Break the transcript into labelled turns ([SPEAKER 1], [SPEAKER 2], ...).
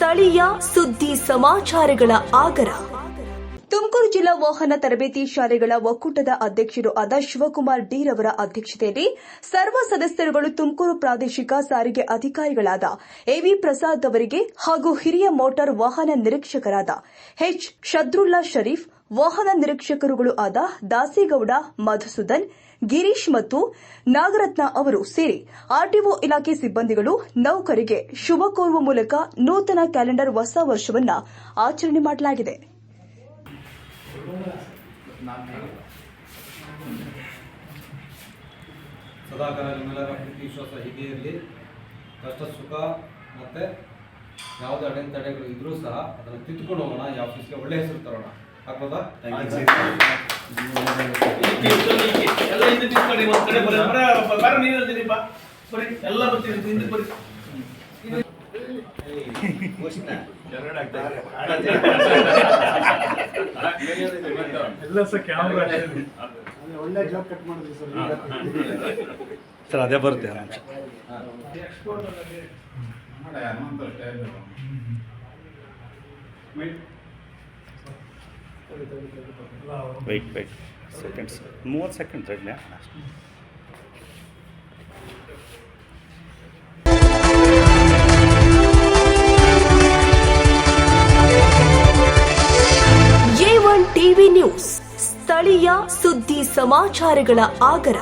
[SPEAKER 1] ಸ್ಥಳೀಯ ಸುದ್ದಿ ಸಮಾಚಾರಗಳ ಆಗರ. ತುಮಕೂರು ಜಿಲ್ಲಾ ವಾಹನ ತರಬೇತಿ ಶಾಲೆಗಳ ಒಕ್ಕೂಟದ ಅಧ್ಯಕ್ಷರು ಆದ ಶಿವಕುಮಾರ್ ಡಿ ರವರ ಅಧ್ಯಕ್ಷತೆಯಲ್ಲಿ ಸರ್ವ ಸದಸ್ಯರುಗಳು ತುಮಕೂರು ಪ್ರಾದೇಶಿಕ ಸಾರಿಗೆ ಅಧಿಕಾರಿಗಳಾದ ಎವಿ ಪ್ರಸಾದ್ ಅವರಿಗೆ ಹಾಗೂ ಹಿರಿಯ ಮೋಟಾರ್ ವಾಹನ ನಿರೀಕ್ಷಕರಾದ ಎಚ್ ಶದ್ರುಲ್ಲಾ ಶರೀಫ್, ವಾಹನ ನಿರೀಕ್ಷಕರುಗಳು ಆದ ದಾಸಿಗೌಡ, ಮಧುಸೂದನ್, ಗಿರೀಶ್ ಮತ್ತು ನಾಗರತ್ನ ಅವರು ಸೇರಿ ಆರ್ಟಿಒ ಇಲಾಖೆ ಸಿಬ್ಬಂದಿಗಳು ನೌಕರಿಗೆ ಶುಭ ಕೋರುವ ಮೂಲಕ ನೂತನ ಕ್ಯಾಲೆಂಡರ್ ಹೊಸ ವರ್ಷವನ್ನು ಆಚರಣೆ ಮಾಡಲಾಗಿದೆ.
[SPEAKER 2] ಸದಾಕಾಲ ನಿಮ್ಮೆಲ್ಲರ ಪ್ರೀತಿ ವಿಶ್ವಾಸ ಹೀಗೆ ಇರಲಿ. ಕಷ್ಟ ಸುಖ ಮತ್ತು ಯಾವುದೇ ಅಡೆತಡೆಗಳು ಇದ್ರೂ ಸಹ ಅದನ್ನು ತಿದ್ದುಕೊಂಡು ಹೋಗೋಣ. ಈ ಆಫೀಸ್ಗೆ ಒಳ್ಳೆ ಹೆಸರು ತರೋಣ. ಆಗ್ಬೋದಾ?
[SPEAKER 3] ಒಳ್ಳೆ ಜಾಬ್ ಕಟ್ ಮಾಡಿದ್ರಿ
[SPEAKER 4] ಸರ್. ಅದೇ ಬರುತ್ತೆ. ವೆಯ್ಟ್ ಸೆಕೆಂಡ್ಸ್, 30 ಸೆಕೆಂಡ್ಸ್ ಇಡಲೇ.
[SPEAKER 1] A1 ಟಿವಿ ನ್ಯೂಸ್, ಸ್ಥಳೀಯ ಸುದ್ದಿ ಸಮಾಚಾರಗಳ ಆಗರ.